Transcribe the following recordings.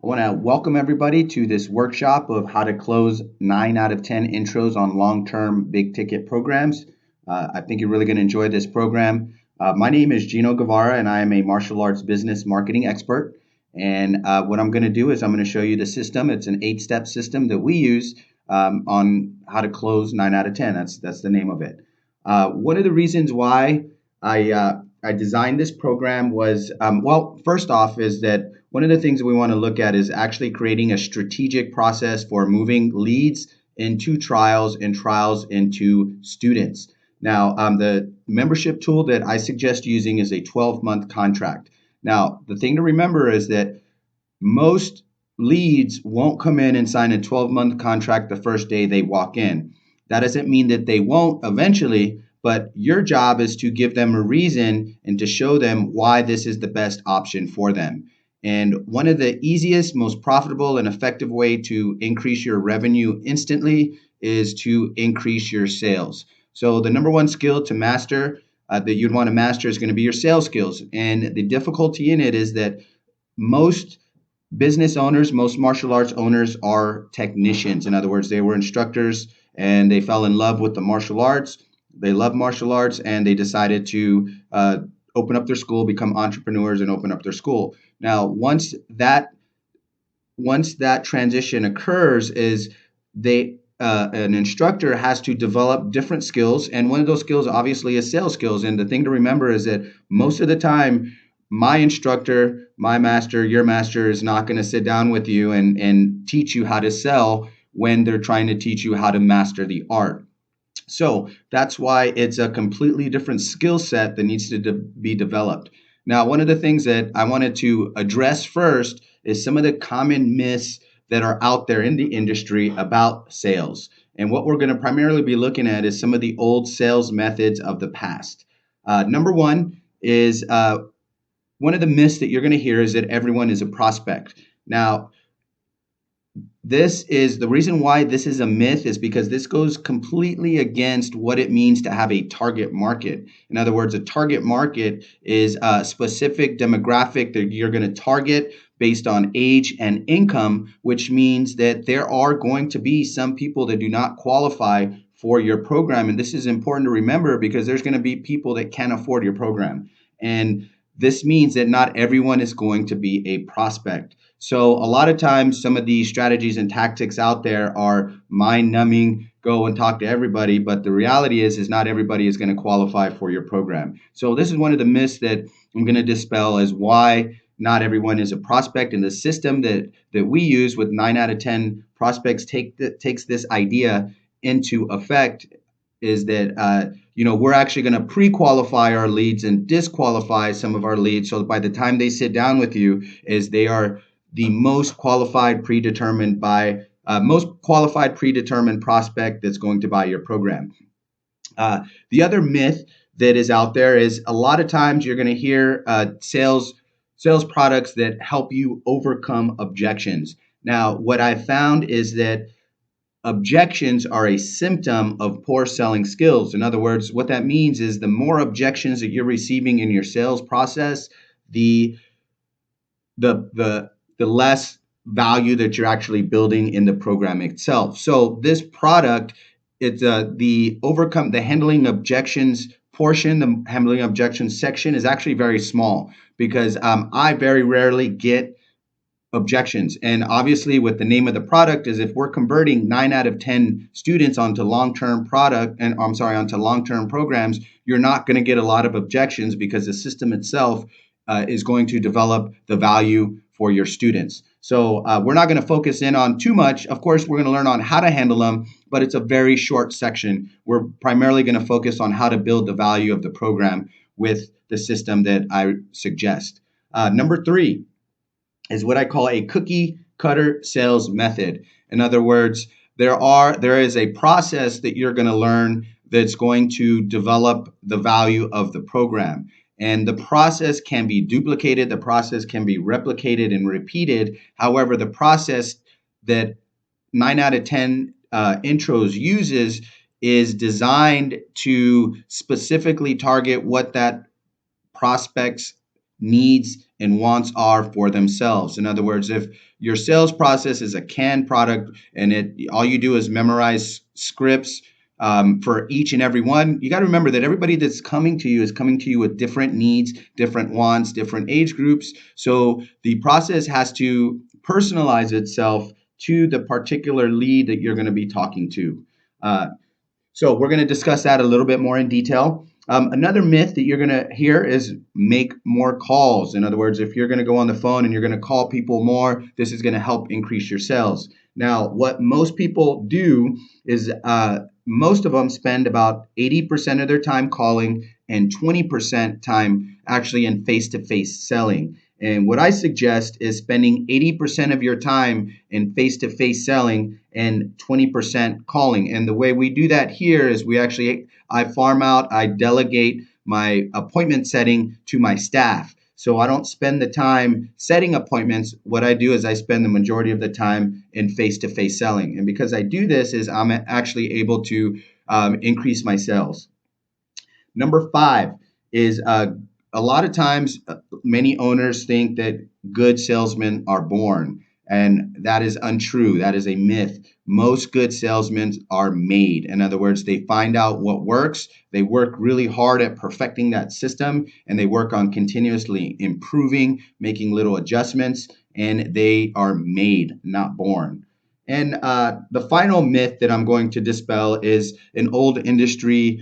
I want to welcome everybody to this workshop of how to close 9 out of 10 intros on long term big ticket programs. I think you're really going to enjoy this program. My name is Gino Guevara, and I am a martial arts business marketing expert. And what I'm going to do is I'm going to show you the system. It's an 8-step system that we use on how to close 9 out of 10. That's the name of it. One of the reasons why I designed this program was, well, first off, is that one of the things that we want to look at is actually creating a strategic process for moving leads into trials and trials into students. Now, the membership tool that I suggest using is a 12-month contract. Now, the thing to remember is that most leads won't come in and sign a 12-month contract the first day they walk in. That doesn't mean that they won't eventually, but your job is to give them a reason and to show them why this is the best option for them. And one of the easiest, most profitable, and effective way to increase your revenue instantly is to increase your sales. So the number one skill to master that you'd want to master is going to be your sales skills. And the difficulty in it is that most business owners, most martial arts owners are technicians. In other words, they were instructors and they fell in love with the martial arts. They love martial arts and they decided to open up their school, become entrepreneurs, and open up their school. Now, once that transition occurs, is they an instructor has to develop different skills, and one of those skills obviously is sales skills. And the thing to remember is that most of the time, my instructor, my master, your master is not going to sit down with you and teach you how to sell when they're trying to teach you how to master the art. So that's why it's a completely different skill set that needs to be developed. Now, one of the things that I wanted to address first is some of the common myths that are out there in the industry about sales. And what we're going to primarily be looking at is some of the old sales methods of the past. Number one is one of the myths that you're going to hear is that everyone is a prospect. Now, this is the reason why this is a myth is because this goes completely against what it means to have a target market. In other words, a target market is a specific demographic that you're going to target based on age and income, which means that there are going to be some people that do not qualify for your program. And this is important to remember because there's going to be people that can't afford your program. And this means that not everyone is going to be a prospect. So a lot of times, some of these strategies and tactics out there are mind-numbing, go and talk to everybody. But the reality is not everybody is going to qualify for your program. So this is one of the myths that I'm going to dispel is why not everyone is a prospect. And the system that we use with 9 out of 10 prospects takes this idea into effect is that we're actually going to pre-qualify our leads and disqualify some of our leads. So by the time they sit down with you, is they are the most qualified predetermined prospect that's going to buy your program. The other myth that is out there is a lot of times you're going to hear sales products that help you overcome objections. Now, what I found is that objections are a symptom of poor selling skills. In other words, what that means is the more objections that you're receiving in your sales process, the less value that you're actually building in the program itself. So this product, it's the handling objections portion, the handling objections section is actually very small because I very rarely get objections. And obviously with the name of the product is if we're converting 9 out of 10 students onto long-term programs, you're not going to get a lot of objections because the system itself is going to develop the value for your students. So we're not going to focus in on too much. Of course, we're going to learn on how to handle them, but it's a very short section. We're primarily going to focus on how to build the value of the program with the system that I suggest. Number 3 is what I call a cookie cutter sales method. In other words, there is a process that you're going to learn that's going to develop the value of the program. And the process can be duplicated, the process can be replicated and repeated. However, the process that 9 out of 10 intros uses is designed to specifically target what that prospect's needs and wants are for themselves. In other words, if your sales process is a canned product and it all you do is memorize scripts for each and every one, you got to remember that everybody that's coming to you is coming to you with different needs, different wants, different age groups. So the process has to personalize itself to the particular lead that you're going to be talking to. Uh, so we're going to discuss that a little bit more in detail. Another myth that you're going to hear is make more calls. In other words, if you're going to go on the phone and you're going to call people more, this is going to help increase your sales. Now, what most people do is most of them spend about 80% of their time calling and 20% time actually in face-to-face selling. And what I suggest is spending 80% of your time in face to face selling and 20% calling. And the way we do that here is I farm out, I delegate my appointment setting to my staff. So I don't spend the time setting appointments. What I do is I spend the majority of the time in face to face selling. And because I do this is I'm actually able to increase my sales. Number five is a lot of times many owners think that good salesmen are born, and that is untrue. That is a myth. Most good salesmen are made. In other words, they find out what works, they work really hard at perfecting that system, and they work on continuously improving, making little adjustments, and they are made, not born. And the final myth that I'm going to dispel is an old industry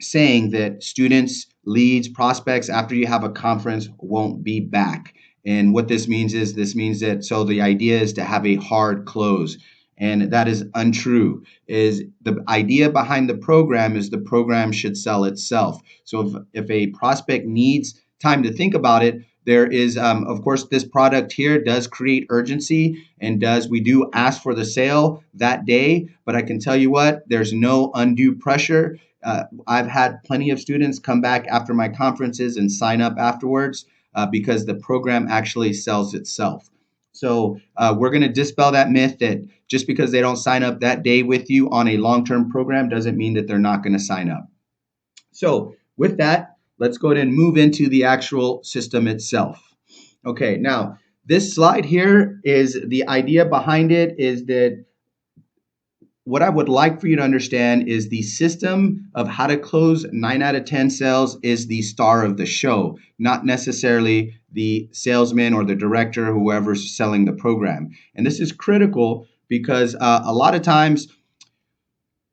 saying that students, leads, prospects after you have a conference won't be back. And what this means that so the idea is to have a hard close. And that is untrue. Is the idea behind the program is the program should sell itself. So if a prospect needs time to think about it, there is of course this product here does create urgency and does we do ask for the sale that day, but I can tell you what, there's no undue pressure. I've had plenty of students come back after my conferences and sign up afterwards because the program actually sells itself. So we're going to dispel that myth that just because they don't sign up that day with you on a long-term program doesn't mean that they're not going to sign up. So with that, let's go ahead and move into the actual system itself. Okay, now this slide here is the idea behind it is that what I would like for you to understand is the system of how to close 9 out of 10 sales is the star of the show, not necessarily the salesman or the director, whoever's selling the program. And this is critical because a lot of times,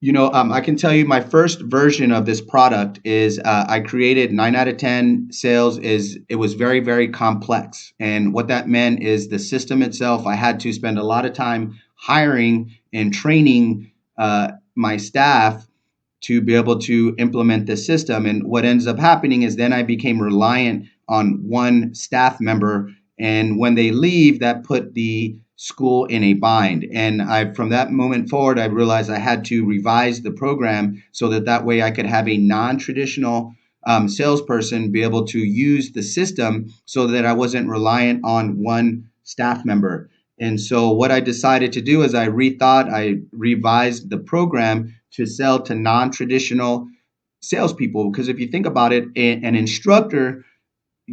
I can tell you my first version of this product is I created 9 out of 10 sales it was very, very complex. And what that meant is the system itself, I had to spend a lot of time hiring and training my staff to be able to implement this system. And what ends up happening is then I became reliant on one staff member. And when they leave, that put the school in a bind. And from that moment forward, I realized I had to revise the program so that way I could have a non-traditional salesperson be able to use the system so that I wasn't reliant on one staff member. And so what I decided to do is I revised the program to sell to non-traditional salespeople. Because if you think about it, an instructor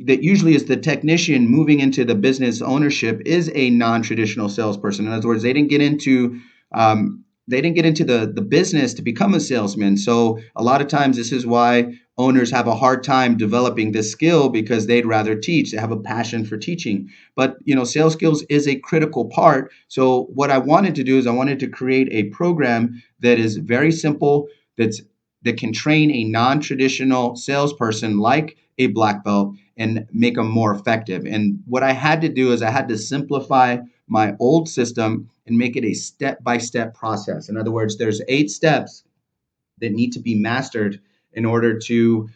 that usually is the technician moving into the business ownership is a non-traditional salesperson. In other words, they didn't get into the business to become a salesman. So a lot of times this is why owners have a hard time developing this skill because they'd rather teach. They have a passion for teaching. But sales skills is a critical part. So what I wanted to do is I wanted to create a program that is very simple, that can train a non-traditional salesperson like a black belt and make them more effective. And what I had to do is I had to simplify my old system and make it a step-by-step process. In other words, there's 8 steps that need to be mastered in order to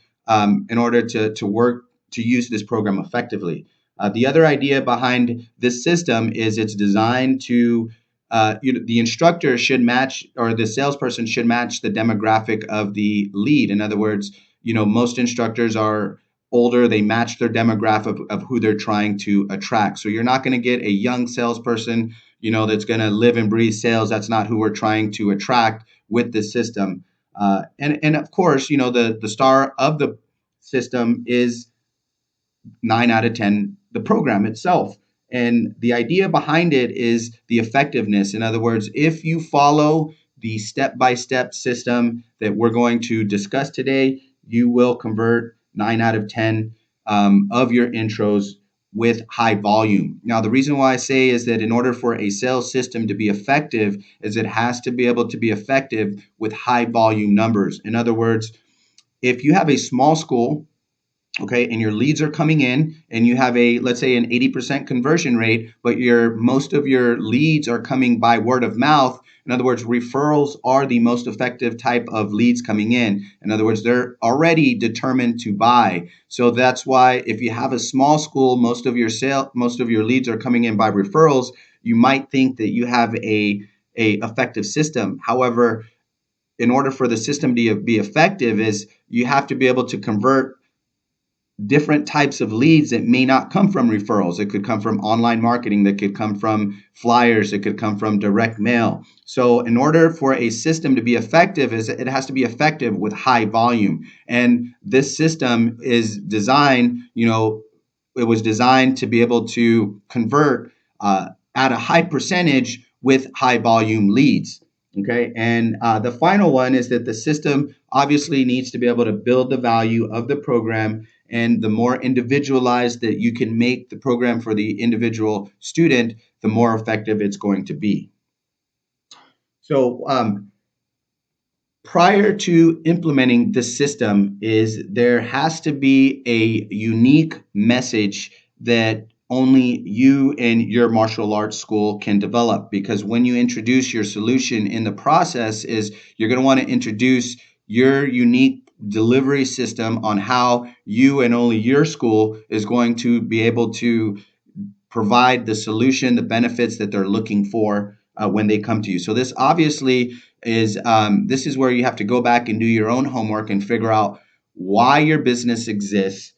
work to use this program effectively. The other idea behind this system is it's designed to the instructor should match, or the salesperson should match the demographic of the lead. In other words, most instructors are older, they match their demographic of who they're trying to attract. So you're not going to get a young salesperson, that's going to live and breathe sales. That's not who we're trying to attract with this system. And of course, the star of the system is 9 out of 10 the program itself. And the idea behind it is the effectiveness. In other words, if you follow the step by step system that we're going to discuss today, you will convert 9 out of 10 of your intros with high volume. Now, the reason why I say is that in order for a sales system to be effective, is it has to be able to be effective with high volume numbers. In other words, if you have a small school, okay, and your leads are coming in and you have a, let's say, an 80% conversion rate, but your most of your leads are coming by word of mouth. In other words, referrals are the most effective type of leads coming in other words, they're already determined to buy. So that's why if you have a small school, most of your leads are coming in by referrals. You might think that you have a effective system. However, in order for the system to be effective, is you have to be able to convert different types of leads that may not come from referrals. It could come from online marketing, that could come from flyers, it could come from direct mail. So in order for a system to be effective, is it has to be effective with high volume. And this system is designed, it was designed to be able to convert at a high percentage with high volume leads. Okay. And the final one is that the system obviously needs to be able to build the value of the program, and the more individualized that you can make the program for the individual student, the more effective it's going to be. So prior to implementing the system, is there has to be a unique message that only you and your martial arts school can develop, because when you introduce your solution in the process, is you're going to want to introduce your unique delivery system on how you and only your school is going to be able to provide the solution, the benefits that they're looking for when they come to you. So this obviously is this is where you have to go back and do your own homework and figure out why your business exists,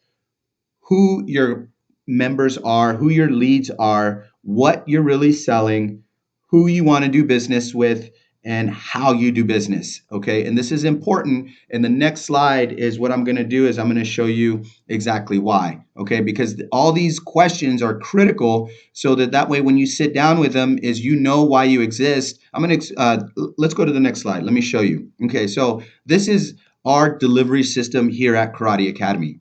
who your members are, who your leads are, what you're really selling, who you want to do business with, and how you do business. Okay. And this is important. And the next slide is what I'm going to do is I'm going to show you exactly why. Okay. Because all these questions are critical, so that way when you sit down with them is why you exist. Let's go to the next slide. Let me show you. Okay. So this is our delivery system here at Karate Academy.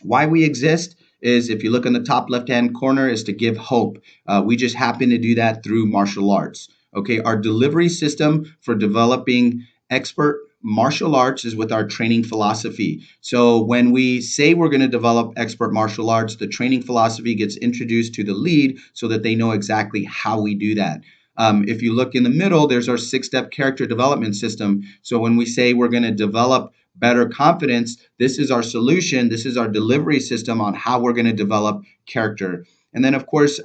Why we exist is, if you look in the top left-hand corner, is to give hope. We just happen to do that through martial arts. Okay, our delivery system for developing expert martial arts is with our training philosophy. So when we say we're going to develop expert martial arts, the training philosophy gets introduced to the lead so that they know exactly how we do that. If you look in the middle, there's our 6-step character development system. So when we say we're going to develop better confidence, this is our solution. This is our delivery system on how we're going to develop character. And then, of course,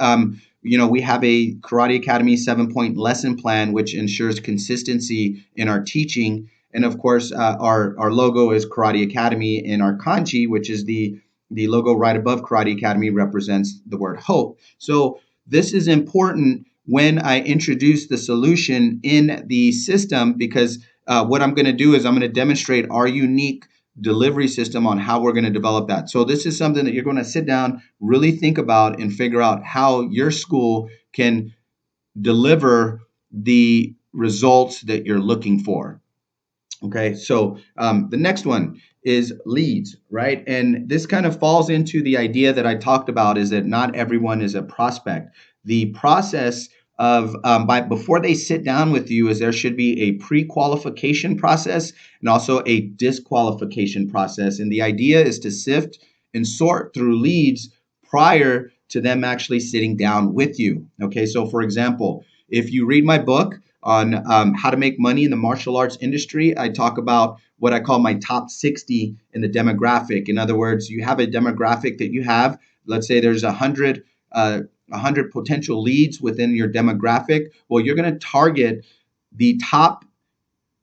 we have a Karate Academy 7-point lesson plan, which ensures consistency in our teaching. And of course, our logo is Karate Academy, and our kanji, which is the logo right above Karate Academy, represents the word hope. So this is important when I introduce the solution in the system, because what I'm going to do is I'm going to demonstrate our unique delivery system on how we're going to develop that. So this is something that you're going to sit down, really think about, and figure out how your school can deliver the results that you're looking for. Okay, so the next one is leads, right? And this kind of falls into the idea that I talked about, is that not everyone is a prospect. The process of before they sit down with you, is there should be a pre-qualification process and also a disqualification process. And the idea is to sift and sort through leads prior to them actually sitting down with you. Okay, so for example, if you read my book on how to make money in the martial arts industry, I talk about what I call my top 60 in the demographic. In other words, you have a demographic that you have. Let's say there's 100 potential leads within your demographic. Well, you're going to target the top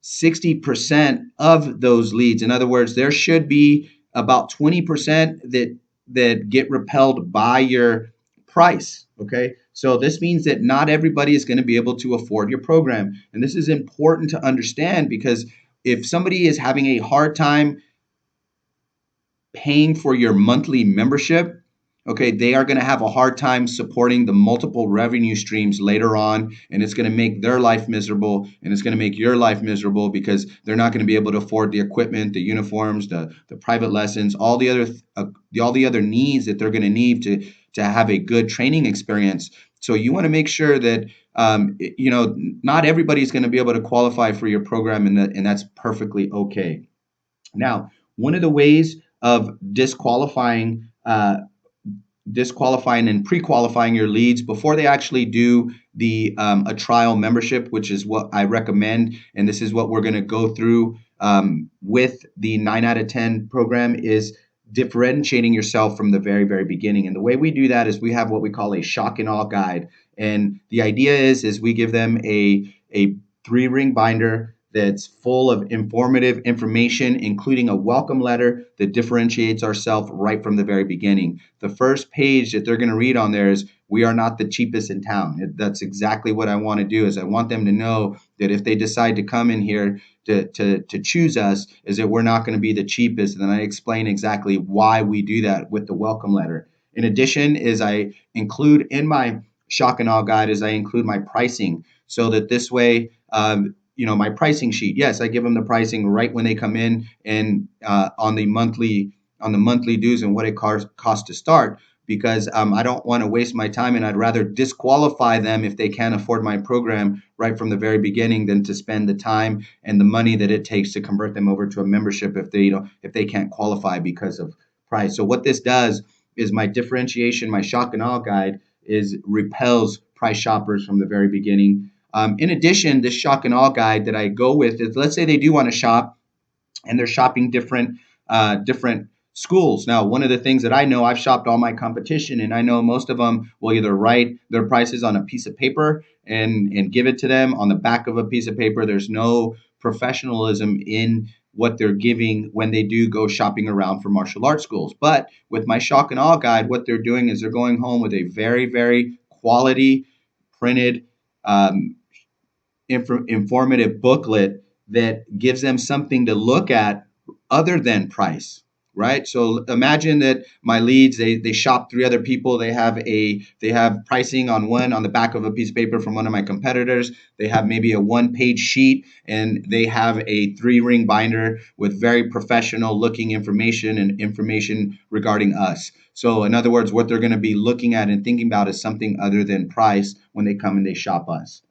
60% of those leads. In other words, there should be about 20% that get repelled by your price. Okay. So this means that not everybody is going to be able to afford your program. And this is important to understand, because if somebody is having a hard time paying for your monthly membership, okay, they are going to have a hard time supporting the multiple revenue streams later on, and it's going to make their life miserable, and it's going to make your life miserable because they're not going to be able to afford the equipment, the uniforms, the private lessons, all the other needs that they're going to need to have a good training experience. So you want to make sure that not everybody's going to be able to qualify for your program, and that's perfectly okay. Now, one of the ways of disqualifying and pre-qualifying your leads before they actually do the a trial membership, which is what I recommend, and this is what we're going to go through with the 9 out of 10 program, is differentiating yourself from the very, very beginning. And the way we do that is we have what we call a shock and awe guide. And the idea is we give them a 3-ring binder that's full of informative information, including a welcome letter that differentiates ourselves right from the very beginning. The first page that they're going to read on there is, we are not the cheapest in town. That's exactly what I want to do, is I want them to know that if they decide to come in here to choose us, is that we're not going to be the cheapest. And then I explain exactly why we do that with the welcome letter. In addition, is I include in my shock and awe guide is I include my pricing, so that this way, my pricing sheet. Yes, I give them the pricing right when they come in, and on the monthly dues and what it costs to start, because I don't want to waste my time, and I'd rather disqualify them if they can't afford my program right from the very beginning than to spend the time and the money that it takes to convert them over to a membership if they can't qualify because of price. So what this does is my differentiation, my shock and awe guide is repels price shoppers from the very beginning. In addition, this shock and awe guide that I go with is, let's say they do want to shop and they're shopping different schools. Now, one of the things that I know, I've shopped all my competition, and I know most of them will either write their prices on a piece of paper and give it to them on the back of a piece of paper. There's no professionalism in what they're giving when they do go shopping around for martial arts schools. But with my shock and awe guide, what they're doing is they're going home with a very, very quality printed informative booklet that gives them something to look at other than price, right? So imagine that my leads, they shop 3 other people. They have pricing on the back of a piece of paper from one of my competitors. They have maybe a 1-page sheet, and they have a 3-ring binder with very professional looking information and information regarding us. So in other words, what they're going to be looking at and thinking about is something other than price when they come and they shop us.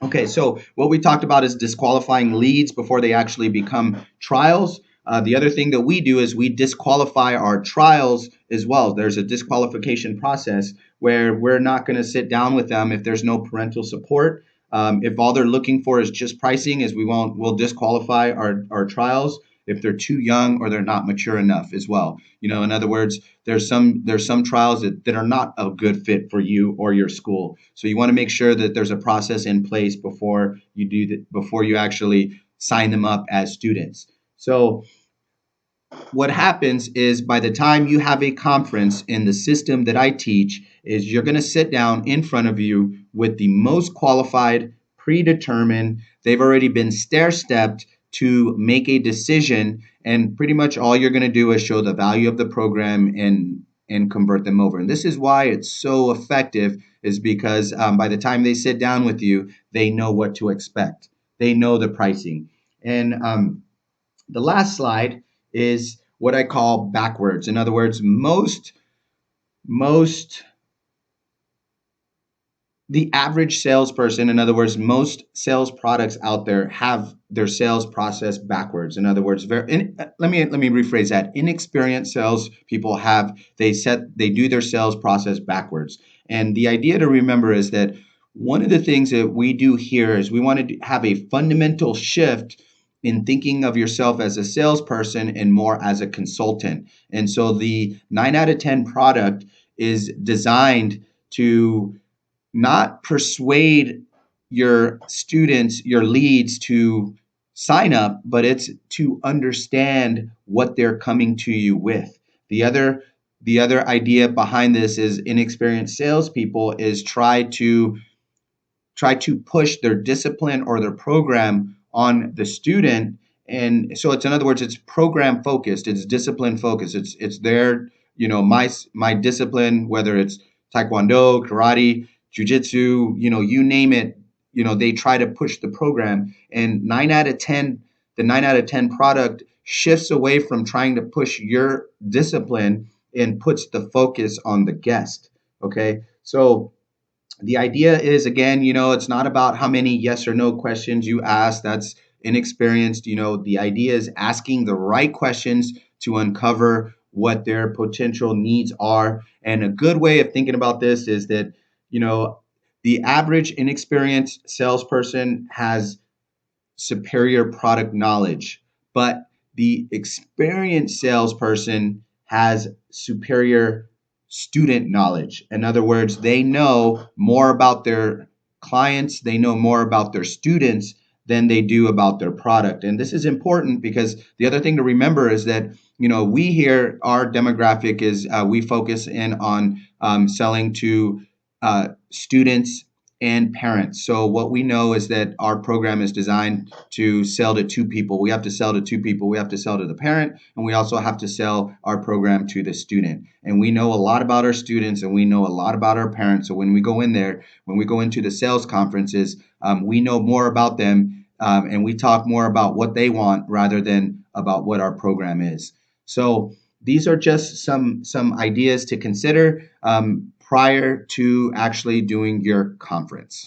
Okay, so what we talked about is disqualifying leads before they actually become trials. The other thing that we do is we disqualify our trials as well. There's a disqualification process where we're not going to sit down with them if there's no parental support. If all they're looking for is just pricing, is we'll disqualify our trials if they're too young or they're not mature enough as well. In other words, there's some trials that are not a good fit for you or your school. So you want to make sure that there's a process in place before you actually sign them up as students. So what happens is, by the time you have a conference in the system that I teach, is you're going to sit down in front of you with the most qualified, predetermined, they've already been stair-stepped to make a decision, and pretty much all you're going to do is show the value of the program and convert them over. And this is why it's so effective, is because by the time they sit down with you, they know what to expect. They know the pricing. And the last slide is what I call backwards. In other words, most the average salesperson, in other words, most sales products out there have their sales process backwards. In other words, let me rephrase that. Inexperienced sales people they do their sales process backwards. And the idea to remember is that one of the things that we do here is we want to have a fundamental shift in thinking of yourself as a salesperson and more as a consultant. And so the 9 out of 10 product is designed to not persuade your students, your leads, to sign up, but it's to understand what they're coming to you with. The other idea behind this is, inexperienced salespeople is try to push their discipline or their program on the student, And so it's, in other words, it's program focused, it's discipline focused, it's their, my discipline, whether it's taekwondo, karate, jujitsu, you name it, they try to push the program. And 9 out of 10, the 9 out of 10 product shifts away from trying to push your discipline and puts the focus on the guest. Okay, so the idea is, again, it's not about how many yes or no questions you ask. That's inexperienced. The idea is asking the right questions to uncover what their potential needs are. And a good way of thinking about this is that, you know the average inexperienced salesperson has superior product knowledge, but the experienced salesperson has superior student knowledge. In other words, they know more about their clients, they know more about their students than they do about their product. And this is important because the other thing to remember is that, we here, our demographic is, we focus in on selling to students and parents. So what we know is that our program is designed to sell to two people. We have to sell to two people. We have to sell to the parent, and we also have to sell our program to the student. And we know a lot about our students, and we know a lot about our parents. So when we go in there, when we go into the sales conferences, we know more about them, and we talk more about what they want rather than about what our program is. So these are just some ideas to consider prior to actually doing your conference.